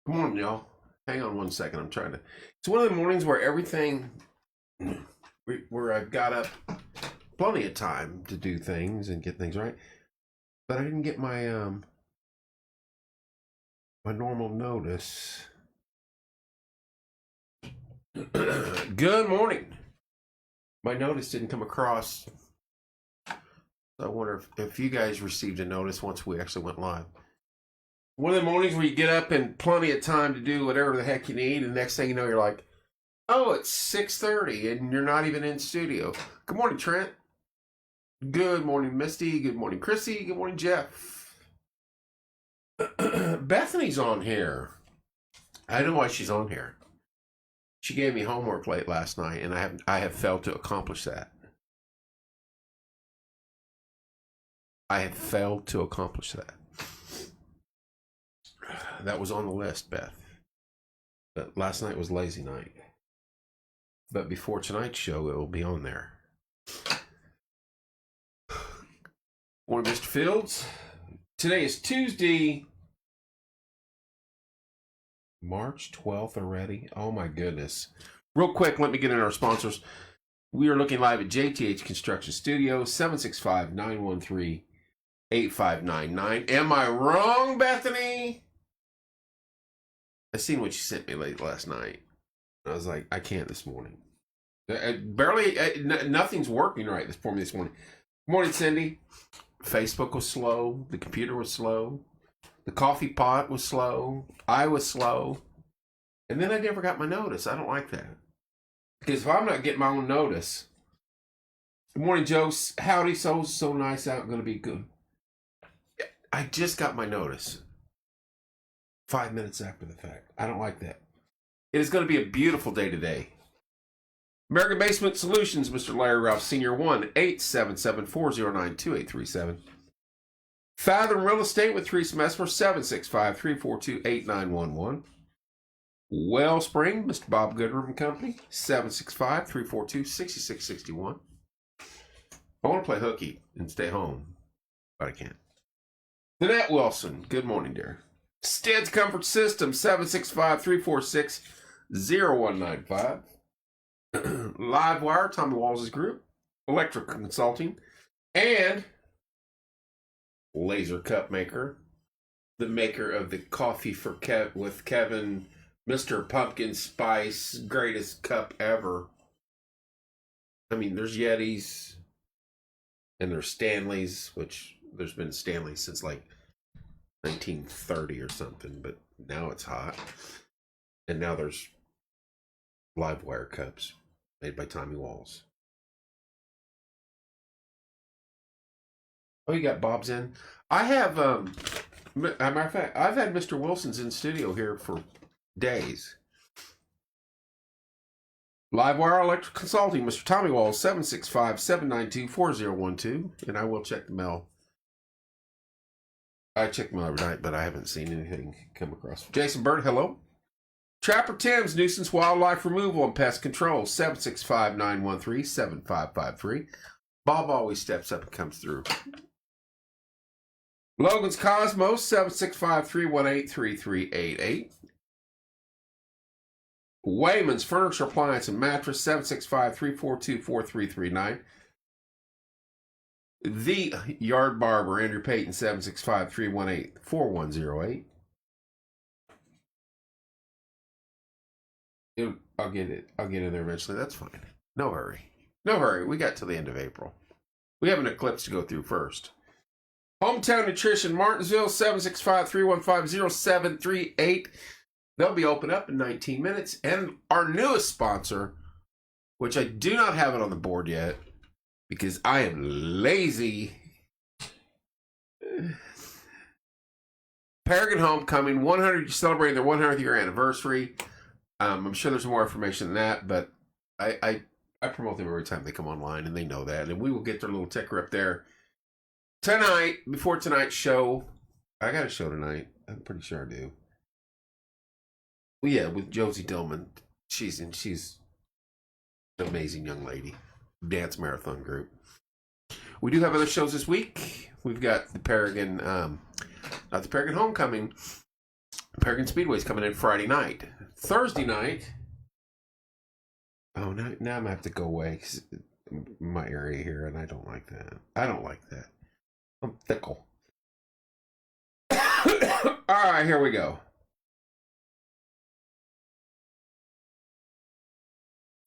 Come on, y'all. Hang on one second. I'm trying to. It's one of the mornings where where I've got up plenty of time to do things and get things right, but I didn't get my my normal notice. Good morning. My notice didn't come across. I wonder if you guys received a notice once we actually went live. One of the mornings where you get up and plenty of time to do whatever the heck you need, and the next thing you know, you're like, oh, it's 6:30, and you're not even in studio. Good morning, Trent. Good morning, Misty. Good morning, Chrissy. Good morning, Jeff. Bethany's on here. I know why she's on here. She gave me homework late last night, and I have failed to accomplish that. I have failed to accomplish that. That was on the list, Beth. But last night was lazy night. But before tonight's show, it will be on there. Morning, Mr. Fields. Today is Tuesday, March 12th already. Oh my goodness. Real quick, let me get in our sponsors. We are looking live at JTH Construction Studio, 765-913-8599. Am I wrong, Bethany? I seen what you sent me late last night. I was like, I can't this morning. Nothing's working right for me this morning. Morning, Cindy. Facebook was slow. The computer was slow. The coffee pot was slow. I was slow. And then I never got my notice. I don't like that. Because if I'm not getting my own notice. Good morning, Joe. Howdy, so nice out. Going to be good. I just got my notice. 5 minutes after the fact. I don't like that. It is going to be a beautiful day today. American Basement Solutions, Mr. Larry Ralph Sr., 1-877-409-2837. Fathom Real Estate with Teresa Messmer, 765-342-8911. Wellspring, Mr. Bob Goodrum and Company, 765-342-6661. I want to play hooky and stay home, but I can't. Danette Wilson, good morning, dear. Stead's Comfort System, 765-346-0195. Livewire, Tommy Walls' group. Electric Consulting. And Laser Cup Maker. The maker of the coffee for with Kevin, Mr. Pumpkin Spice, greatest cup ever. I mean, there's Yetis. And there's Stanleys, which there's been Stanleys since like 1930 or something, but now it's hot. And now there's Livewire cups made by Tommy Walls. Oh, you got Bob's in? I have, as a matter of fact, I've had Mr. Wilson's in studio here for days. Livewire Electric Consulting, Mr. Tommy Walls, 765-792-4012. And I will check the mail. I check them every night, but I haven't seen anything come across. Jason Bird, hello. Trapper Tim's Nuisance Wildlife Removal and Pest Control, 765-913-7553. Bob always steps up and comes through. Logan's Cosmos, 765-318-3388. Wayman's Furniture, Appliance, and Mattress, 765-342-4339. The Yard Barber, Andrew Payton, 765-318-4108. I'll get it. I'll get in there eventually. That's fine. No hurry. No hurry. We got till the end of April. We have an eclipse to go through first. Hometown Nutrition, Martinsville, 765-315-0738. They'll be open up in 19 minutes. And our newest sponsor, which I do not have it on the board yet, because I am lazy. Paragon Homecoming, celebrating their 100th year anniversary. I'm sure there's more information than that, but I promote them every time they come online, and they know that. And we will get their little ticker up there tonight, before tonight's show. I got a show tonight. I'm pretty sure I do. Well, yeah, with Josie Dillman. She's an amazing young lady. Dance Marathon group. We do have other shows this week. We've got the Paragon, not the Paragon Homecoming, Peregrine Speedway's coming in Friday night. Thursday night. Oh, now I'm going to have to go away. 'Cause my area here, and I don't like that. I'm fickle. All right, here we go.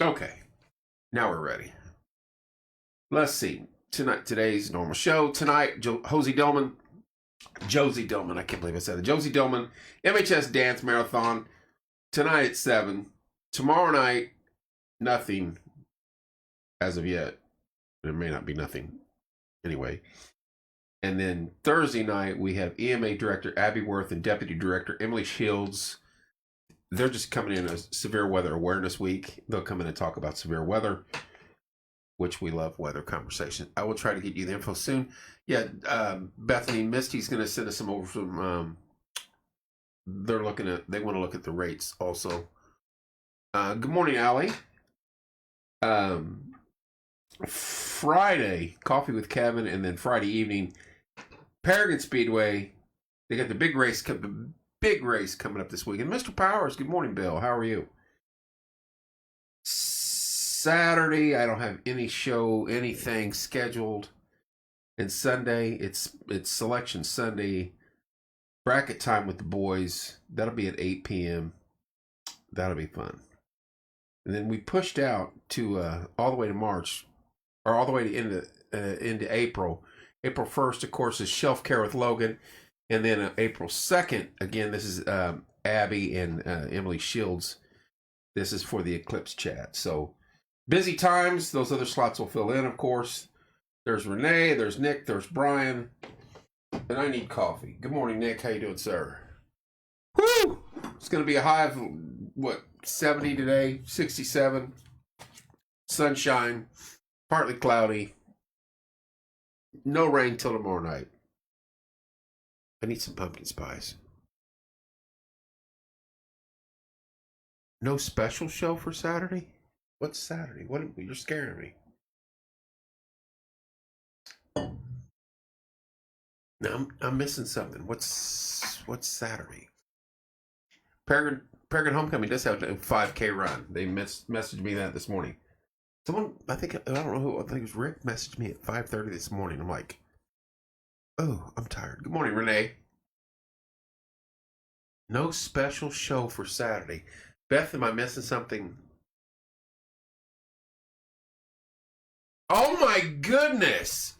Okay, now we're ready. Let's see. Today's normal show. Tonight, Josie Dillman, I can't believe I said it. Josie Dillman, MHS Dance Marathon. Tonight at 7. Tomorrow night, nothing as of yet. There may not be nothing anyway. And then Thursday night, we have EMA Director Abby Worth and Deputy Director Emily Shields. They're just coming in a Severe Weather Awareness Week. They'll come in and talk about severe weather, which we love weather conversation. I will try to get you the info soon. Yeah, Bethany Misty's going to send us some over from. They want to look at the rates also. Good morning, Allie. Friday, Coffee with Kevin, and then Friday evening, Peregrine Speedway. They got the big race coming up this week. And Mr. Powers, good morning, Bill. How are you? Saturday, I don't have anything scheduled. And Sunday, it's Selection Sunday. Bracket time with the boys. That'll be at 8 p.m. That'll be fun. And then we pushed out to all the way to March, or all the way to into April. April 1st, of course, is Shelf Care with Logan. And then April 2nd, again, this is Abby and Emily Shields. This is for the Eclipse chat. So busy times. Those other slots will fill in, of course. There's Renee, there's Nick, there's Brian. And I need coffee. Good morning, Nick. How you doing, sir? Woo! It's going to be a high of, 70 today, 67. Sunshine, partly cloudy. No rain till tomorrow night. I need some pumpkin spice. No special show for Saturday? What's Saturday? You're scaring me. No, I'm missing something. What's Saturday? Peregrine Homecoming does have a 5K run. They messaged me that this morning. Someone, I don't know who, I think it was Rick, messaged me at 5:30 this morning. I'm like, oh, I'm tired. Good morning, Renee. No special show for Saturday. Beth, am I missing something? Oh my goodness!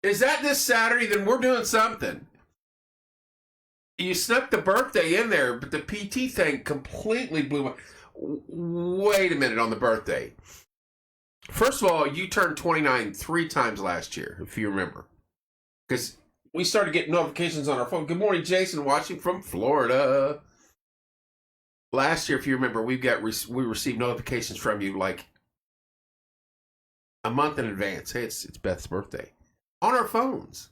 Is that this Saturday? Then we're doing something. You snuck the birthday in there, but the PT thing completely blew my... Wait a minute on the birthday. First of all, you turned 29 3 times last year, if you remember. Because we started getting notifications on our phone. Good morning, Jason, watching from Florida. Last year, if you remember, we received notifications from you like a month in advance. Hey, it's Beth's birthday. On our phones.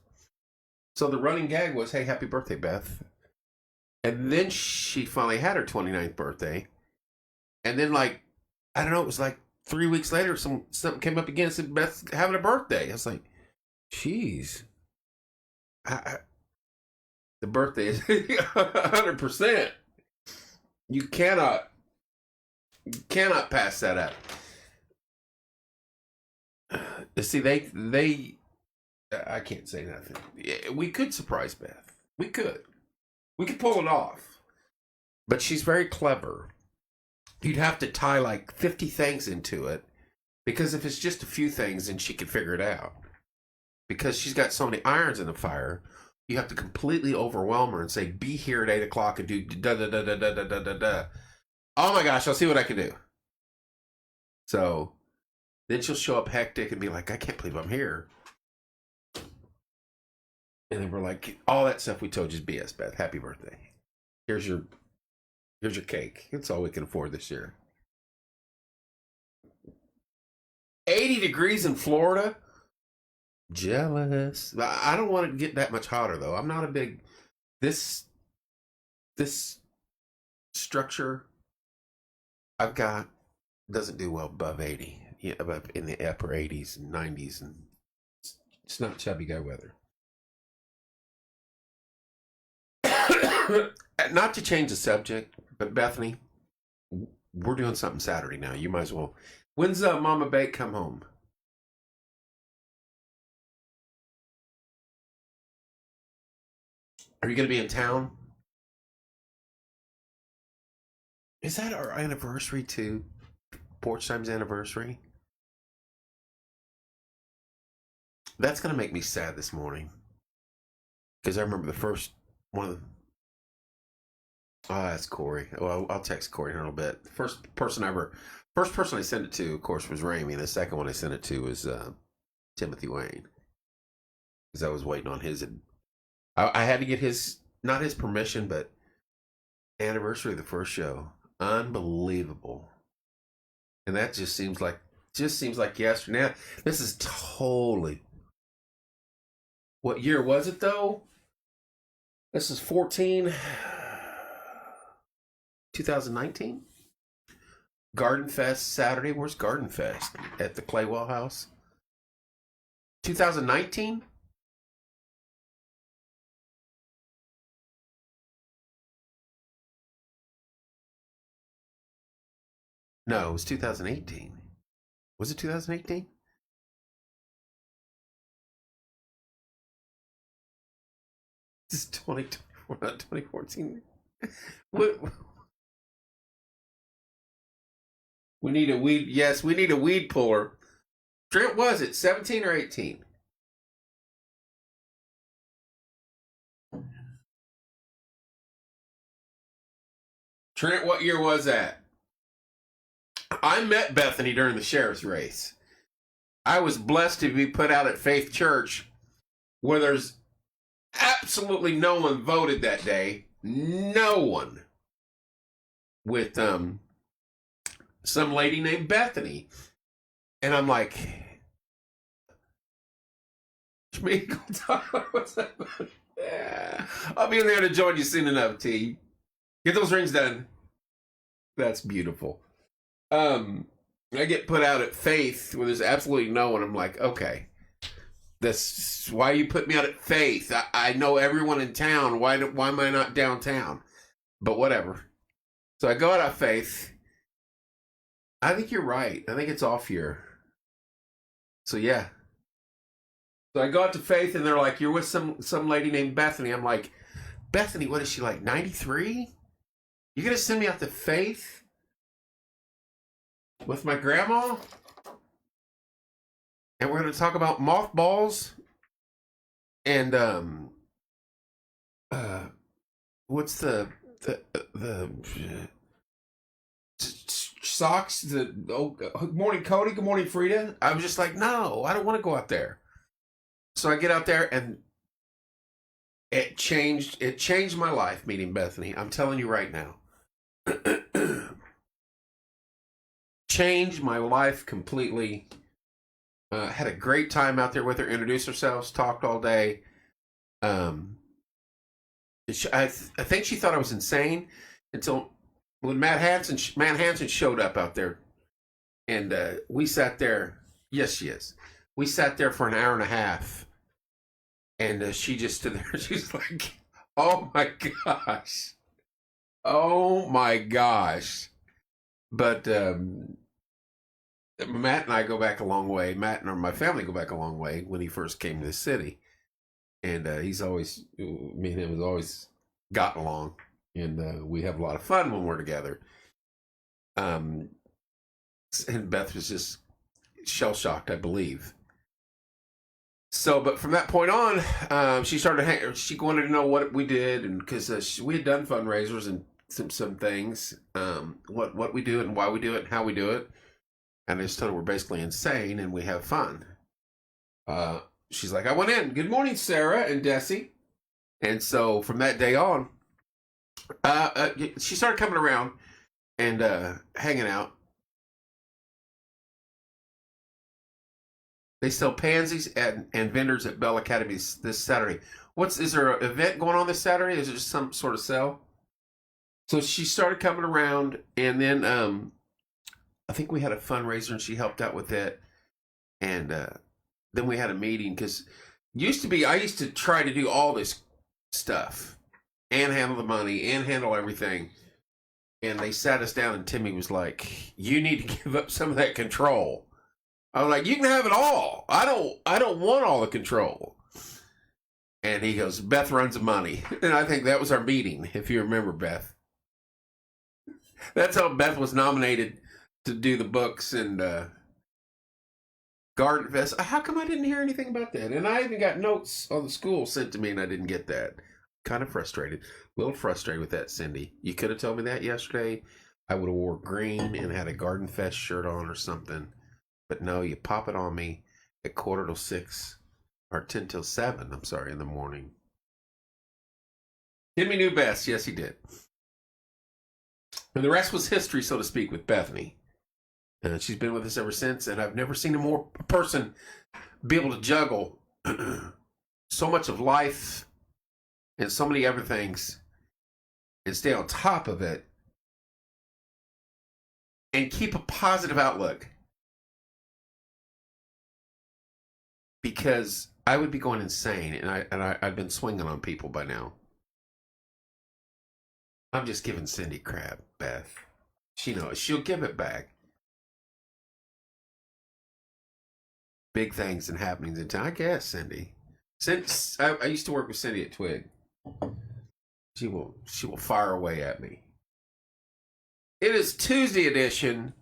So the running gag was, hey, happy birthday, Beth. And then she finally had her 29th birthday. And then, I don't know, it was 3 weeks later, something came up again and said, Beth's having a birthday. I was like, geez. The birthday is 100%. You cannot pass that up. See, they I can't say nothing. We could surprise Beth. We could pull it off. But she's very clever. You'd have to tie 50 things into it, because if it's just a few things, then she could figure it out. Because she's got so many irons in the fire, you have to completely overwhelm her and say, be here at 8 o'clock and do da da da da da da da da da. Oh my gosh, I'll see what I can do. So then she'll show up hectic and be like, I can't believe I'm here. And then we're like, all that stuff we told you is BS, Beth. Happy birthday. Here's your cake. It's all we can afford this year. 80 degrees in Florida? Jealous. I don't want it to get that much hotter, though. I'm not a big... This structure I've got doesn't do well above 80. Yeah, above in the upper 80s and 90s. And it's not chubby guy weather. Not to change the subject, but Bethany, we're doing something Saturday now. You might as well. When's Mama Bake come home? Are you going to be in town? Is that our anniversary too? Porch Time's anniversary? That's going to make me sad this morning. Because I remember the first one of the... Oh, that's Corey. Well, I'll text Corey in a little bit. The first person I sent it to, of course, was Ramey. The second one I sent it to was Timothy Wayne. Because I was waiting on his... I had to get his, not his permission, but anniversary of the first show. Unbelievable. And that just seems like yesterday. Now, this is totally... What year was it, though? This is 2019? Garden Fest Saturday. Where's Garden Fest? At the Claywell House? 2019? No, it was 2018. Was it 2018? This is 2024, not 2014. We need a weed. Yes, we need a weed puller. Trent, was it 17 or 18? Trent, what year was that? I met Bethany during the sheriff's race. I was blessed to be put out at Faith Church, where there's absolutely no one voted that day. No one. With some lady named Bethany. And I'm like, yeah, I'll be in there to join you soon enough, T. Get those rings done. That's beautiful. I get put out at Faith where there's absolutely no one. I'm like, okay, that's why you put me out at Faith. I know everyone in town. Why am I not downtown? But whatever. So I go out at Faith. I think you're right. I think it's off year. So yeah. So I go out to Faith and they're like, you're with some lady named Bethany. I'm like, Bethany, what is she, like 93? You gonna send me out to Faith? With my grandma? And we're going to talk about mothballs and what's the socks? Good morning, Cody. Good morning, Frida. I was just like, no, I don't want to go out there. So I get out there and it changed my life meeting Bethany. I'm telling you right now. Changed my life completely. Had a great time out there with her. Introduced ourselves, talked all day. I think she thought I was insane until when Matt Hansen showed up out there, and we sat there. Yes, she is. We sat there for an hour and a half, and she just stood there. She's like, "Oh my gosh, oh my gosh." But Matt and I go back a long way. Matt and my family go back a long way when he first came to the city. And me and him has always gotten along. And we have a lot of fun when we're together. And Beth was just shell-shocked, I believe. So, but from that point on, she she wanted to know what we did. And because we had done fundraisers and some things, what we do and why we do it and how we do it. And I just told her we're basically insane and we have fun. She's like, I went in. Good morning, Sarah and Desi. And so from that day on, she started coming around and hanging out. They sell pansies and vendors at Bell Academy this Saturday. Is there an event going on this Saturday? Is it just some sort of sale? So she started coming around, and then I think we had a fundraiser, and she helped out with it. And then we had a meeting, because I used to try to do all this stuff. and handle the money and handle everything. And they sat us down, and Timmy was like, "You need to give up some of that control." I was like, "You can have it all. I don't want all the control." And he goes, "Beth runs the money." And I think that was our meeting, if you remember, Beth. That's how Beth was nominated to do the books and Garden Fest. How come I didn't hear anything about that? And I even got notes on the school sent to me, and I didn't get that. Kind of frustrated. A little frustrated with that, Cindy. You could have told me that yesterday. I would have wore green and had a Garden Fest shirt on or something. But no, you pop it on me at 5:45 or 10 till 7. I'm sorry, in the morning. Timmy knew best. Yes, he did. And the rest was history, so to speak, with Bethany. She's been with us ever since, and I've never seen a person be able to juggle so much of life and so many other things and stay on top of it and keep a positive outlook. Because I would be going insane, and I've been swinging on people by now. I'm just giving Cindy crap, Beth. She knows. She'll give it back. Big things and happenings in town. I guess, Cindy. Since I used to work with Cindy at Twig. She will fire away at me. It is Tuesday edition.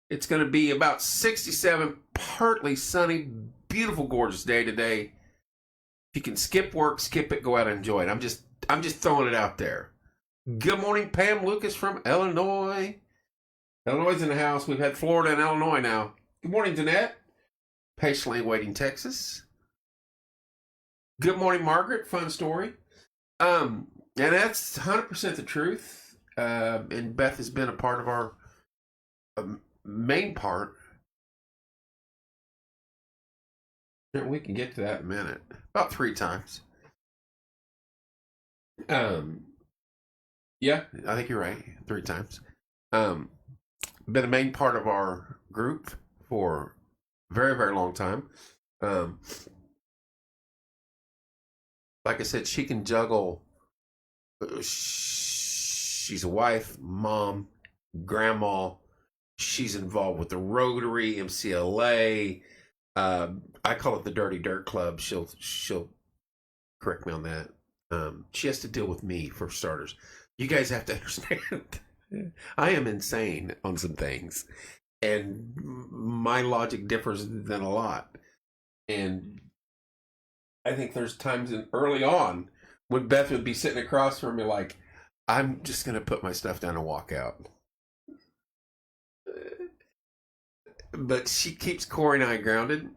It's going to be about 67, partly sunny, beautiful, gorgeous day today. If you can skip work, skip it, go out and enjoy it. I'm just throwing it out there. Good morning, Pam Lucas from Illinois. Illinois is in the house. We've had Florida and Illinois now. Good morning, Danette. Patiently waiting, Texas. Good morning, Margaret. Fun story. And that's 100% the truth. And Beth has been a part of our main part. We can get to that in a minute. About 3 times. Yeah, I think you're right. 3 times. Been a main part of our group for a very, very long time. Like I said, she can juggle. She's a wife, mom, grandma. She's involved with the Rotary, MCLA. I call it the Dirty Dirt Club. She'll correct me on that. She has to deal with me, for starters. You guys have to understand. I am insane on some things, and my logic differs than a lot. And I think there's times early on when Beth would be sitting across from me like, I'm just going to put my stuff down and walk out. But she keeps Corey and I grounded.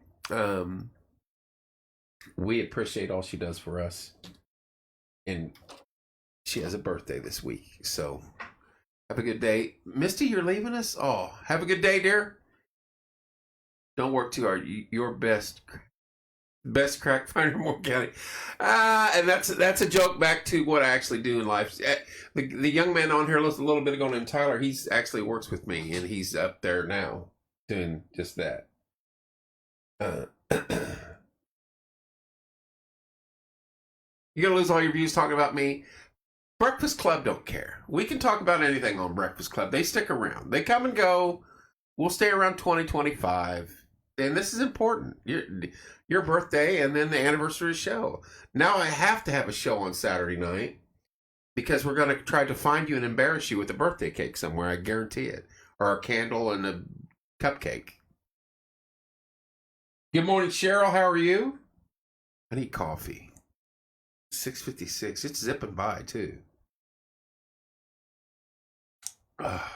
We appreciate all she does for us. And she has a birthday this week. So have a good day. Misty, you're leaving us? Oh, have a good day, dear. Don't work too hard. Your best crack finder in Moore County. And that's a joke back to what I actually do in life. The young man on here a little bit ago named Tyler, he's actually works with me, and he's up there now doing just that. You're going to lose all your views talking about me. Breakfast Club don't care. We can talk about anything on Breakfast Club. They stick around. They come and go. We'll stay around 2025. And this is important. Your birthday and then the anniversary show. Now I have to have a show on Saturday night because we're going to try to find you and embarrass you with a birthday cake somewhere. I guarantee it. Or a candle and a cupcake. Good morning, Cheryl. How are you? I need coffee. 6:56. It's zipping by, too. Oh,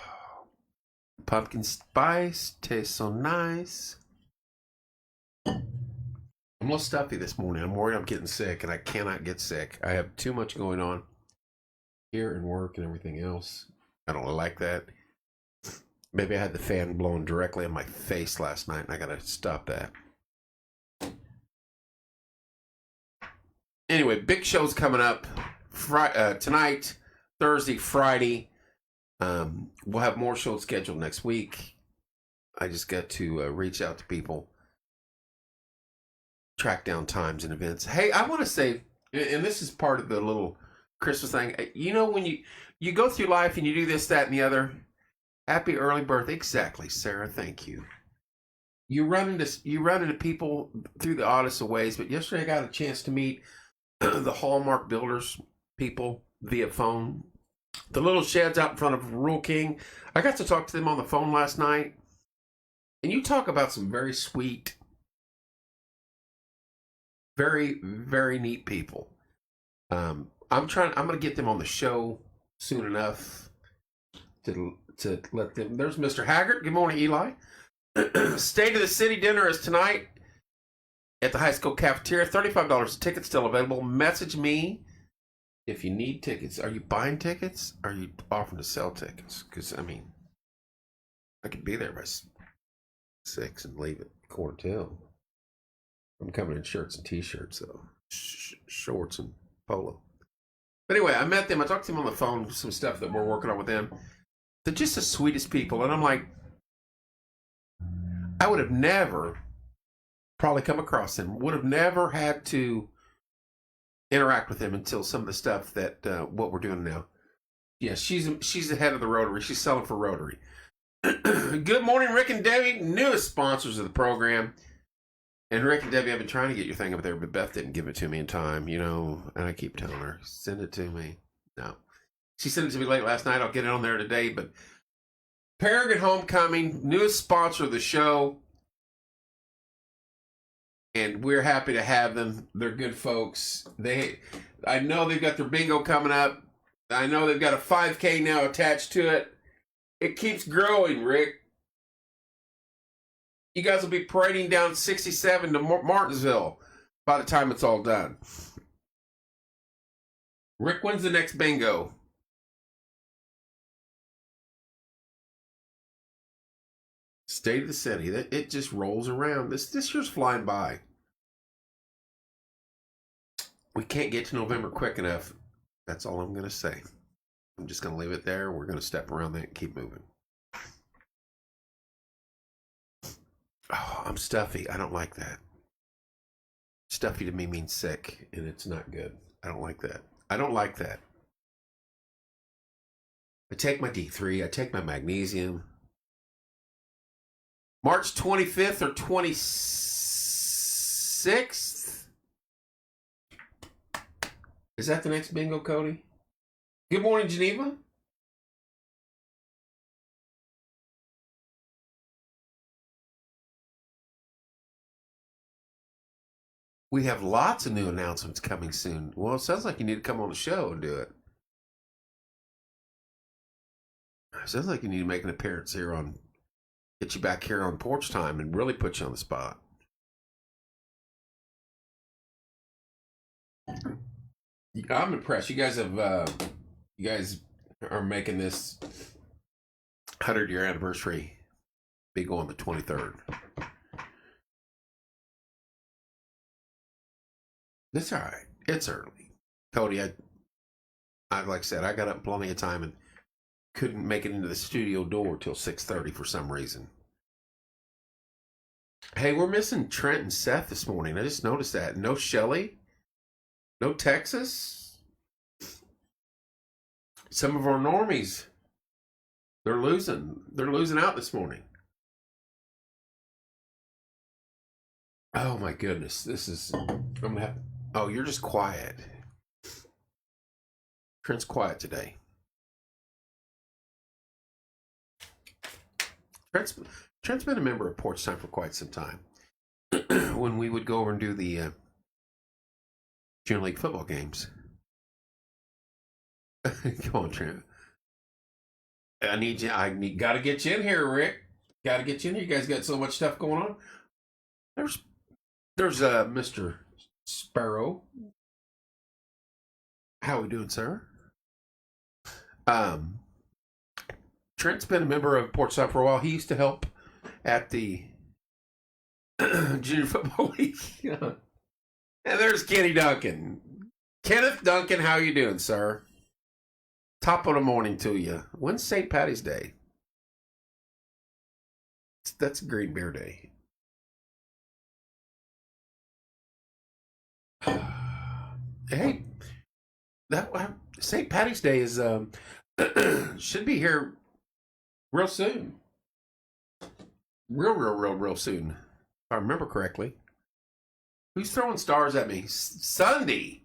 pumpkin spice tastes so nice. I'm a little stuffy this morning. I'm worried I'm getting sick, and I cannot get sick. I have too much going on here and work and everything else. I don't like that. Maybe I had the fan blowing directly in my face last night, and I got to stop that. Anyway, big show's coming up tonight, Thursday, Friday. We'll have more shows scheduled next week. I just got to reach out to people, track down times and events. Hey, I want to say, and this is part of the little Christmas thing. You know, when you go through life and you do this, that, and the other. Happy early birthday. Exactly, Sarah. Thank you. You run into people through the oddest of ways. But yesterday I got a chance to meet the Hallmark Builders people via phone. The little sheds out in front of Rural King. I got to talk to them on the phone last night. And you talk about some very sweet, very, very neat people. I'm going to get them on the show soon enough to let them. There's Mr. Haggart. Good morning, Eli. State of the City dinner is tonight at the high school cafeteria. $35 a ticket, still available. Message me if you need tickets. Are you buying tickets? Are you offering to sell tickets? Because, I mean, I could be there by 6 and leave at 1:45. I'm coming in shirts and T-shirts, though. Shorts and polo. But anyway, I met them. I talked to them on the phone, some stuff that we're working on with them. They're just the sweetest people. And I'm like, I would have never probably come across them. Would have never had to interact with them until some of the stuff that what we're doing now. Yeah, she's the head of the Rotary. She's selling for Rotary. Good morning, Rick and Debbie, newest sponsors of the program. And Rick and Debbie, I've been trying to get your thing up there, but Beth didn't give it to me in time, you know, and I keep telling her, send it to me. No. She sent it to me late last night. I'll get it on there today, but Paragon Homecoming, newest sponsor of the show. And we're happy to have them. They're good folks. I know they've got their bingo coming up. I know they've got a 5K now attached to it. It keeps growing, Rick. You guys will be parading down 67 to Martinsville by the time it's all done. Rick, when's the next bingo? State of the City. It just rolls around. This year's flying by. We can't get to November quick enough. That's all I'm going to say. I'm just going to leave it there. We're going to step around that and keep moving. Oh, I'm stuffy. I don't like that. Stuffy to me means sick, and it's not good. I don't like that. I don't like that. I take my D3. I take my magnesium. March 25th or 26th? Is that the next bingo, Cody? Good morning, Geneva. We have lots of new announcements coming soon. Well, it sounds like you need to come on the show and do it. It sounds like you need to make an appearance here get you back here on Porch Time and really put you on the spot. I'm impressed. You guys are making this 100-year anniversary bingo on the 23rd. That's all right. It's early. Cody, I like I said, I got up plenty of time and couldn't make it into the studio door till 6:30 for some reason. Hey, we're missing Trent and Seth this morning. I just noticed that. No Shelly. No Texas. Some of our normies, they're losing. They're losing out this morning. Oh my goodness. I'm going to have... Oh, you're just quiet. Trent's quiet today. Trent's been a member of Porch Time for quite some time. When we would go over and do the Junior League football games. Come on, Trent. Got to get you in here, Rick. Got to get you in here. You guys got so much stuff going on. There's Mr. Sparrow. How we doing, sir? Trent's been a member of Porch Time for a while. He used to help at the Junior Football League. And there's Kenny Duncan. Kenneth Duncan, how you doing, sir? Top of the morning to you. When's St. Patty's Day? That's Green Beer Day. Hey, St. Patty's Day is should be here real soon. Real soon. If I remember correctly. Who's throwing stars at me? Sunday.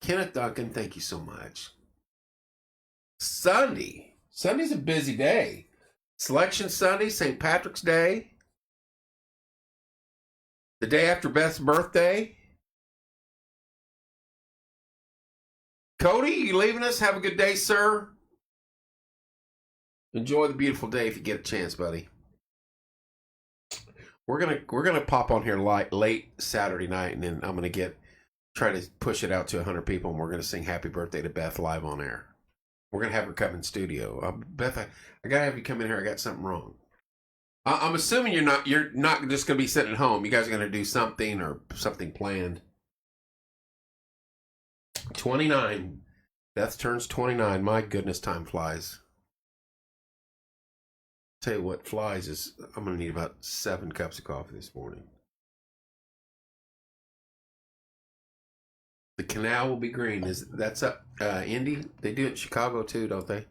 Kenneth Duncan, thank you so much. Sunday. Sunday's a busy day. Selection Sunday, St. Patrick's Day. The day after Beth's birthday. Cody, you leaving us? Have a good day, sir. Enjoy the beautiful day if you get a chance, buddy. We're gonna pop on here late Saturday night, and then I'm gonna try to push it out to 100 people, and we're gonna sing "Happy Birthday" to Beth live on air. We're gonna have her come in studio. Beth, I gotta have you come in here. I got something wrong. I'm assuming you're not just gonna be sitting at home. You guys are gonna do something or something planned. 29. Beth turns 29. My goodness, time flies. Tell you what flies is I'm going to need about 7 cups of coffee this morning. The canal will be green. That's up Indy? They do it in Chicago too, don't they?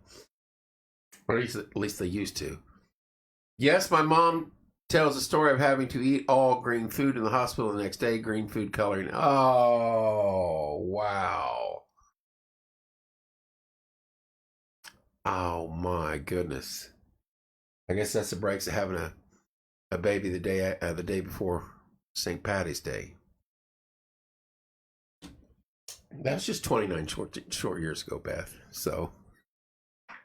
Or at least they used to. Yes, my mom tells the story of having to eat all green food in the hospital the next day. Green food coloring. Oh, wow. Oh my goodness. I guess that's the breaks of having a baby the day before St. Patty's Day. That was just 29 short years ago, Beth. So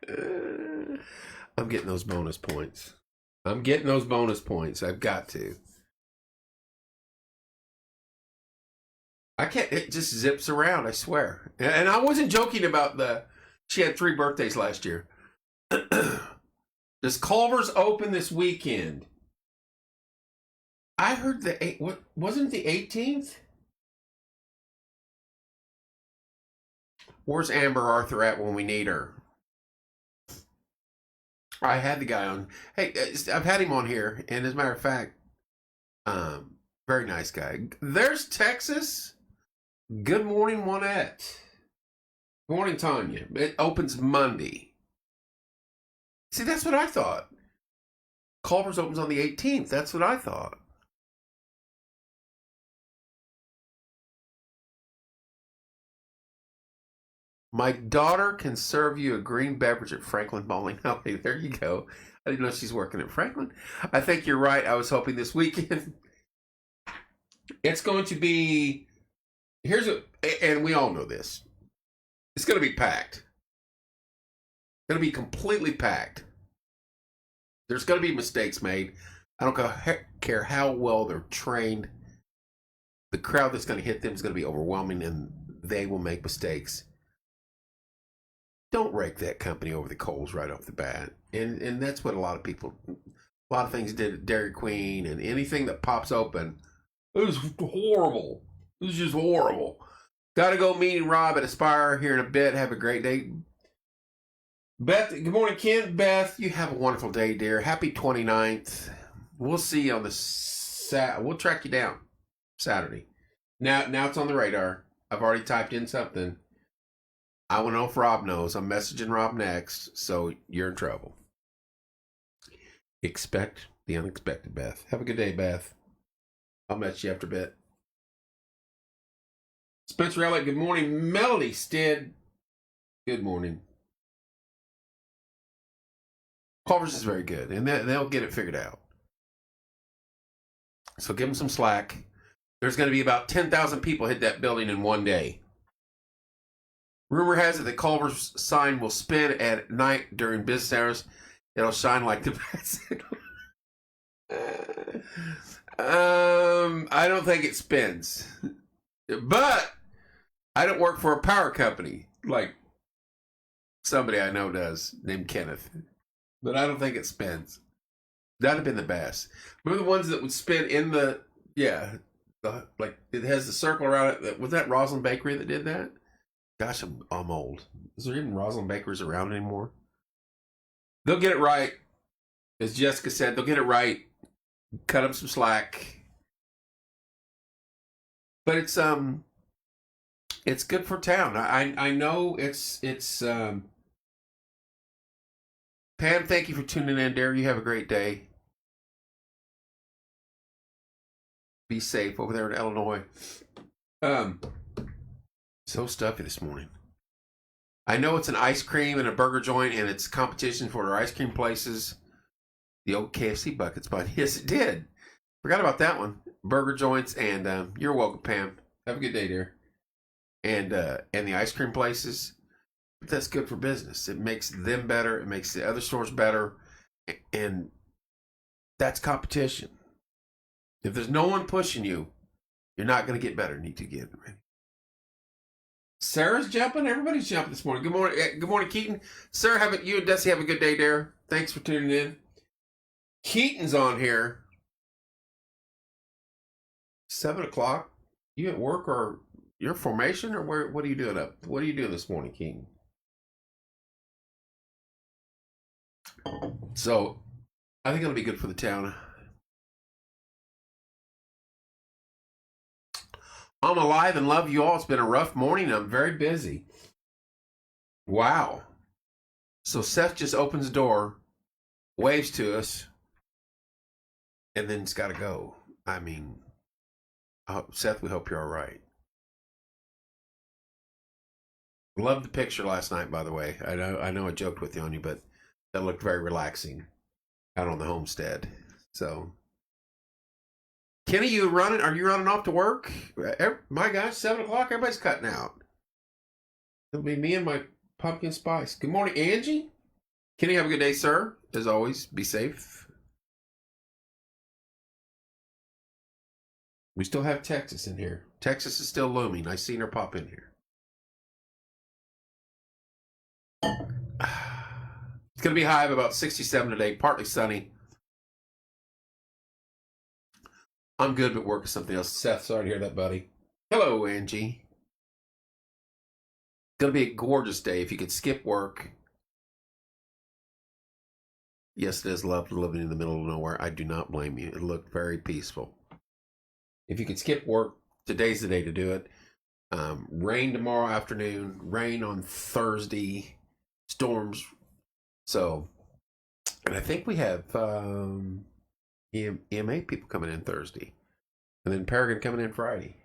I'm getting those bonus points. I've got to. I can't. It just zips around. I swear. And I wasn't joking about she had 3 birthdays last year. Does Culver's open this weekend? I heard wasn't it the 18th? Where's Amber Arthur at when we need her? I had the guy on. Hey, I've had him on here, and as a matter of fact, very nice guy. There's Texas. Good morning, Juanette. Good morning, Tanya. It opens Monday. See, that's what I thought. Culver's opens on the 18th. That's what I thought. My daughter can serve you a green beverage at Franklin Bowling Alley. There you go. I didn't know she's working at Franklin. I think you're right. I was hoping this weekend. It's going to be... and we all know this. It's going to be packed. Going to be completely packed. There's going to be mistakes made. I don't care how well they're trained. The crowd that's going to hit them is going to be overwhelming, and they will make mistakes. Don't rake that company over the coals right off the bat. And that's what a lot of things did at Dairy Queen, and anything that pops open. It was horrible. It was just horrible. Got to go meeting Rob at Aspire here in a bit. Have a great day. Beth, good morning, Ken. Beth, you have a wonderful day, dear. Happy 29th. We'll see you on we'll track you down Saturday. Now it's on the radar. I've already typed in something. I want to know if Rob knows. I'm messaging Rob next, so you're in trouble. Expect the unexpected, Beth. Have a good day, Beth. I'll message you after a bit. Spencer Elliott, good morning. Melody Stead, good morning. Culver's is very good, and they'll get it figured out. So give them some slack. There's going to be about 10,000 people hit that building in one day. Rumor has it that Culver's sign will spin at night during business hours. It'll shine like the bicycle. I don't think it spins. But I don't work for a power company like somebody I know does named Kenneth. But I don't think it spins. That'd have been the best. Remember the ones that would spin in like it has the circle around it. Was that Roslyn Bakery that did that? Gosh, I'm old. Is there even Roslyn Bakeries around anymore? They'll get it right. As Jessica said, they'll get it right. Cut them some slack. But it's It's good for town. I know it's Pam, thank you for tuning in, dear. You have a great day. Be safe over there in Illinois. So stuffy this morning. I know it's an ice cream and a burger joint, and it's competition for their ice cream places. The old KFC buckets, but yes, it did. Forgot about that one. Burger joints, and you're welcome, Pam. Have a good day, dear. And the ice cream places. But that's good for business. It makes them better. It makes the other stores better, and that's competition. If there's no one pushing you, you're not going to get better. You need to get ready. Sarah's jumping. Everybody's jumping this morning. Good morning. Good morning, Keaton. Sarah, you and Desi have a good day there. Thanks for tuning in. Keaton's on here. 7 o'clock. You at work or your formation, or where? What are you doing up? What are you doing this morning, Keaton? So, I think it'll be good for the town. I'm alive and love you all. It's been a rough morning. I'm very busy. Wow. So Seth just opens the door, waves to us, and then it's got to go. I mean, Seth, we hope you're all right. Loved the picture last night, by the way. I know I joked with you on you, but that looked very relaxing out on the homestead. So, Kenny, are you running off to work? My gosh, 7 o'clock, everybody's cutting out. It'll be me and my pumpkin spice. Good morning, Angie. Kenny, have a good day, sir. As always, be safe. We still have Texas in here. Texas is still looming. I seen her pop in here. It's going to be high of about 67 today, partly sunny. I'm good, but working something else. Seth, sorry to hear that, buddy. Hello, Angie. It's going to be a gorgeous day if you could skip work. Yes, it is lovely living in the middle of nowhere. I do not blame you. It looked very peaceful. If you could skip work, today's the day to do it. Rain tomorrow afternoon, rain on Thursday, storms. So, and I think we have EMA people coming in Thursday. And then Paragon coming in Friday.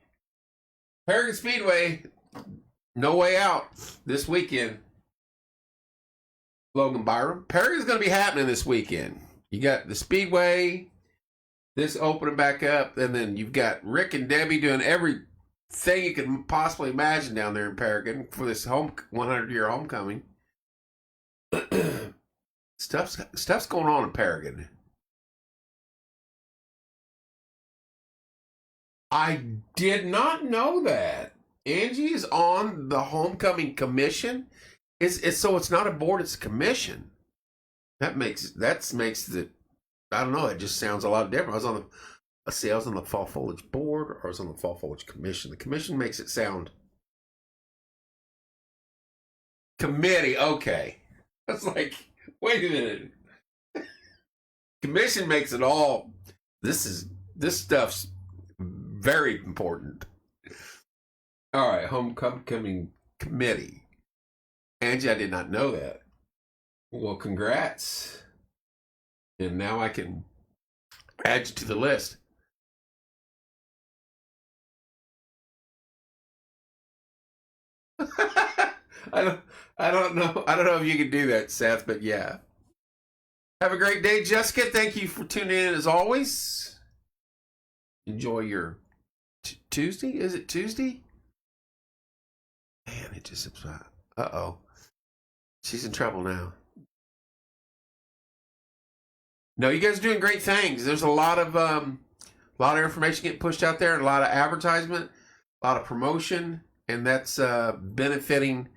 Paragon Speedway, no way out this weekend. Logan Byram. Paragon's going to be happening this weekend. You got the Speedway, this opening back up, and then you've got Rick and Debbie doing everything you can possibly imagine down there in Paragon for this 100-year homecoming. Stuff's going on in Paragon. I did not know that. Angie is on the homecoming commission. So it's not a board, it's a commission. That makes it. I don't know. It just sounds a lot different. I was on the fall foliage board, or I was on the fall foliage commission. The commission makes it sound committee. Okay, that's like, wait a minute. Commission makes it all. This stuff's very important. All right, homecoming committee. Angie, I did not know that. Well, congrats. And now I can add you to the list. I don't know if you can do that, Seth, but yeah. Have a great day, Jessica. Thank you for tuning in as always. Enjoy your Tuesday. Is it Tuesday? Man, it just uh-oh. She's in trouble now. No, you guys are doing great things. There's a lot of information getting pushed out there, and a lot of advertisement, a lot of promotion, and that's benefiting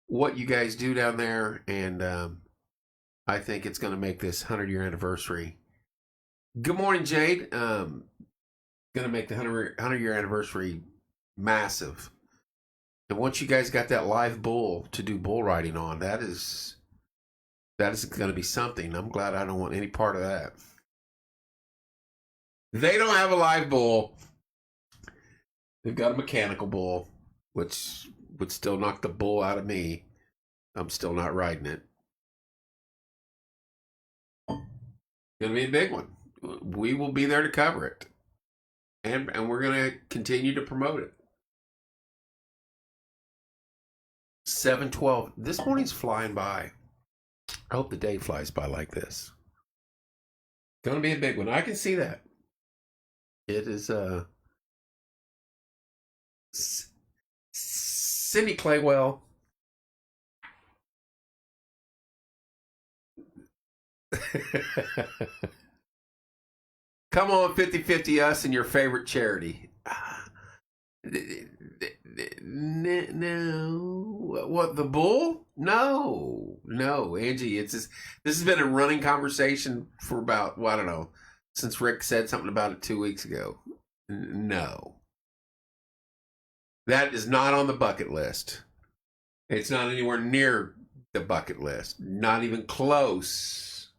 what you guys do down there. And I think it's going to make this 100-year anniversary. Good morning, Jade. Going to make the 100-year anniversary massive. And once you guys got that live bull to do bull riding on, that is going to be something. I'm glad I don't want any part of that. They don't have a live bull. They've got a mechanical bull. which would still knock the bull out of me. I'm still not riding it. Gonna be a big one. We will be there to cover it. And we're gonna continue to promote it. 7:12. This morning's flying by. I hope the day flies by like this. Gonna be a big one. I can see that. It is Cindy Claywell. Come on, 50-50 us and your favorite charity. No. What, the bull? No, Angie. This has been a running conversation for about, well, I don't know, since Rick said something about it 2 weeks ago. No, that is not on the bucket list. It's not anywhere near the bucket list. Not even close.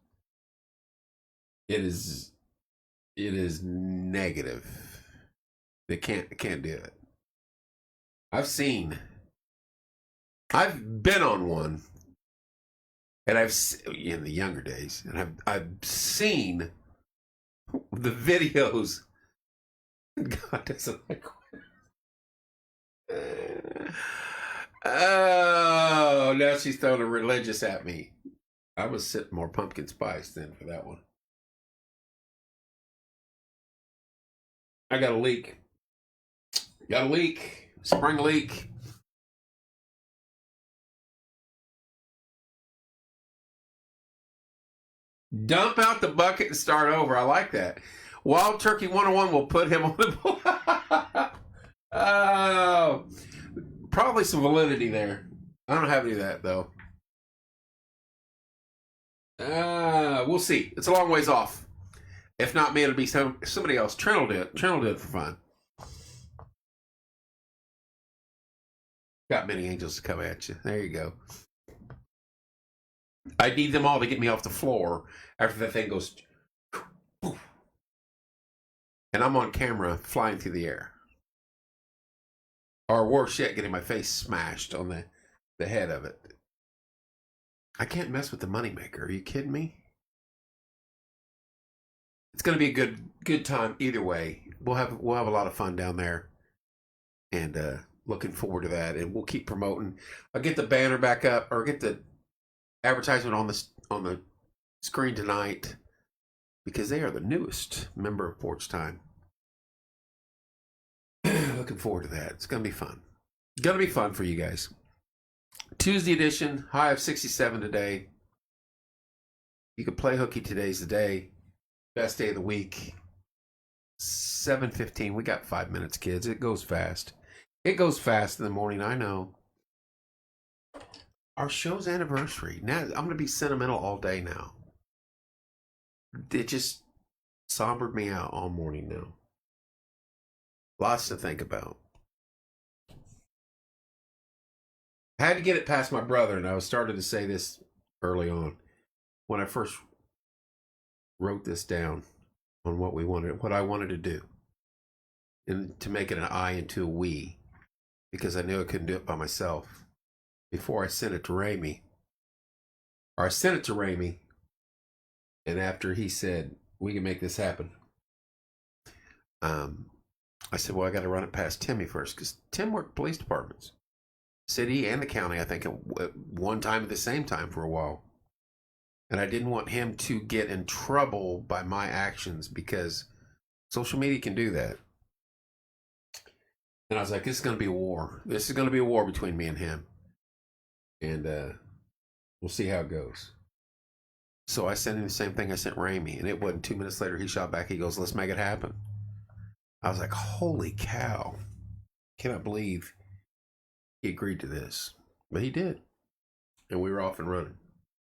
It is negative. They can't do it. I've been on one, and in the younger days, and I've seen the videos. God doesn't like it. Oh, now she's throwing a religious at me. I was sitting more pumpkin spice then for that one. I got a leak. Spring leak. Dump out the bucket and start over. I like that. Wild Turkey 101 will put him on the Oh, probably some validity there. I don't have any of that, though. We'll see. It's a long ways off. If not me, it'll be somebody else. Trent will do it. Trent will do it for fun. Got many angels to come at you. There you go. I need them all to get me off the floor after that thing goes. And I'm on camera flying through the air. Or worse yet, getting my face smashed on the head of it. I can't mess with the moneymaker. Are you kidding me? It's going to be a good time either way. We'll have a lot of fun down there, and looking forward to that. And we'll keep promoting. I'll get the banner back up, or get the advertisement on the screen tonight, because they are the newest member of Porch Time. Looking forward to that. It's going to be fun. Going to be fun for you guys. Tuesday edition, high of 67 today. You can play hooky. Today's the day. Best day of the week. 7:15. We got 5 minutes, kids. It goes fast. It goes fast in the morning, I know. Our show's anniversary. Now I'm going to be sentimental all day now. It just sombered me out all morning now. Lots to think about. I had to get it past my brother, and I was started to say this early on when I first wrote this down on what I wanted to do, and to make it an I into a we, because I knew I couldn't do it by myself. Before I sent it to Ramey, and after he said we can make this happen, I said, well, I got to run it past Timmy first, because Tim worked police departments, city and the county, I think, at one time at the same time for a while. And I didn't want him to get in trouble by my actions, because social media can do that. And I was like, this is going to be a war. This is going to be a war between me and him. And we'll see how it goes. So I sent him the same thing I sent Ramey. And it wasn't 2 minutes later, he shot back. He goes, let's make it happen. I was like, holy cow. Cannot believe he agreed to this. But he did. And we were off and running.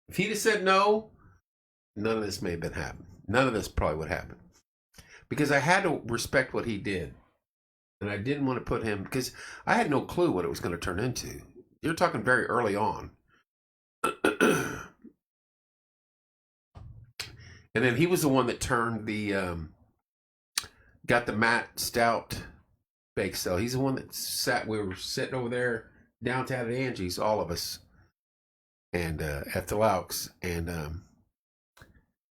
If he'd have said no, none of this may have been happening. None of this probably would happen. Because I had to respect what he did. And I didn't want to put him, because I had no clue what it was going to turn into. You're talking very early on. And then he was the one that turned got the Matt Stout bake sale. He's the one that we were sitting over there downtown at Angie's, all of us, and at the Laux, and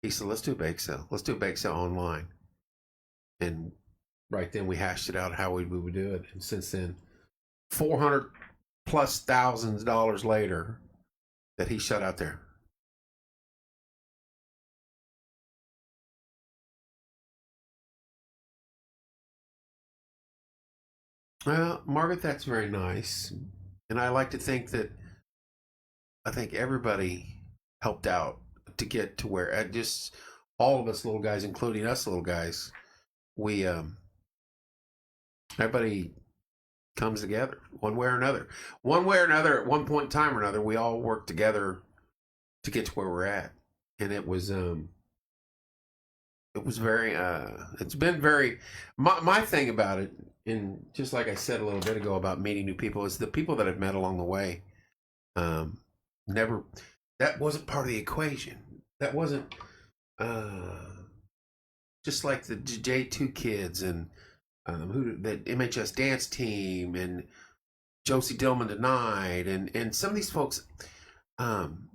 he said, let's do a bake sale. Let's do a bake sale online. And right then we hashed it out how we would do it. And since then, $400,000+ later, that he shut out there. Well, Margaret, that's very nice. And I like to think that I think everybody helped out to get to where just all of us little guys, including us little guys, we everybody comes together one way or another. One way or another, at one point in time or another, we all work together to get to where we're at. And it was very it's been very my thing about it, and just like I said a little bit ago about meeting new people, is the people that I've met along the way. Never, that wasn't part of the equation. That wasn't just like the J2 kids and the MHS dance team and Josie Dillman tonight and some of these folks, on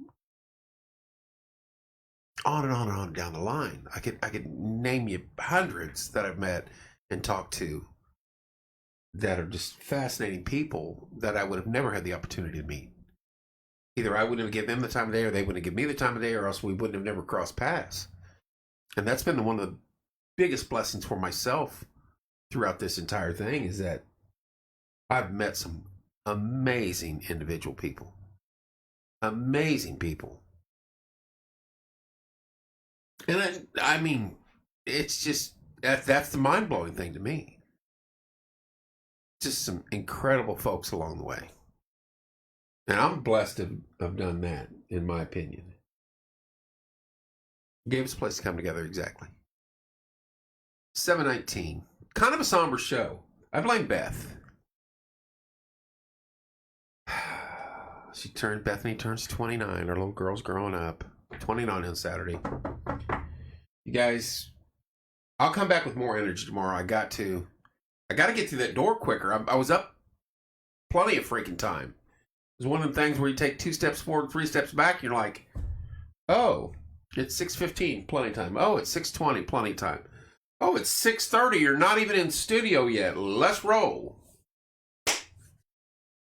and on and on down the line. I could name you hundreds that I've met and talked to that are just fascinating people that I would have never had the opportunity to meet. Either I wouldn't have given them the time of day, or they wouldn't have given me the time of day, or else we wouldn't have never crossed paths. And that's been one of the biggest blessings for myself throughout this entire thing, is that I've met some amazing individual people. Amazing people. And I mean, it's just, that's the mind-blowing thing to me. Just some incredible folks along the way. And I'm blessed to have done that, in my opinion. Gave us a place to come together, exactly. 7:19. Kind of a somber show. I blame Beth. Bethany turns 29. Our little girl's growing up. 29 on Saturday. You guys, I'll come back with more energy tomorrow. I got to get through that door quicker. I was up plenty of freaking time. It's one of the things where you take 2 steps forward, 3 steps back, and you're like, oh, it's 6:15, plenty of time. Oh, it's 6:20, plenty of time. Oh, it's 6:30, you're not even in studio yet. Let's roll.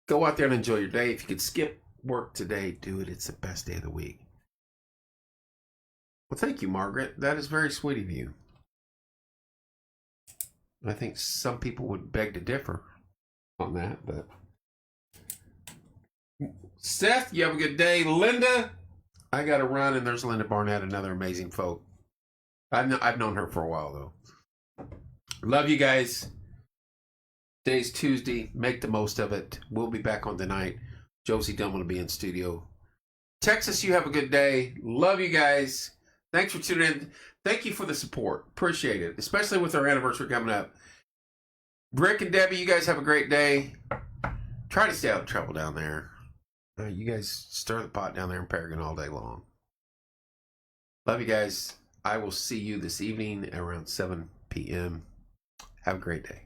Go out there and enjoy your day. If you could skip work today, do it. It's the best day of the week. Well, thank you, Margaret. That is very sweet of you. I think some people would beg to differ on that, but Seth, you have a good day. Linda, I got to run, and there's Linda Barnett, another amazing folk. I've known her for a while, though. Love you guys. Today's Tuesday. Make the most of it. We'll be back on tonight. Josie Dillman will be in studio. Texas, you have a good day. Love you guys. Thanks for tuning in. Thank you for the support. Appreciate it, especially with our anniversary coming up. Rick and Debbie, you guys have a great day. Try to stay out of trouble down there. You guys stir the pot down there in Paragon all day long. Love you guys. I will see you this evening around 7 p.m. Have a great day.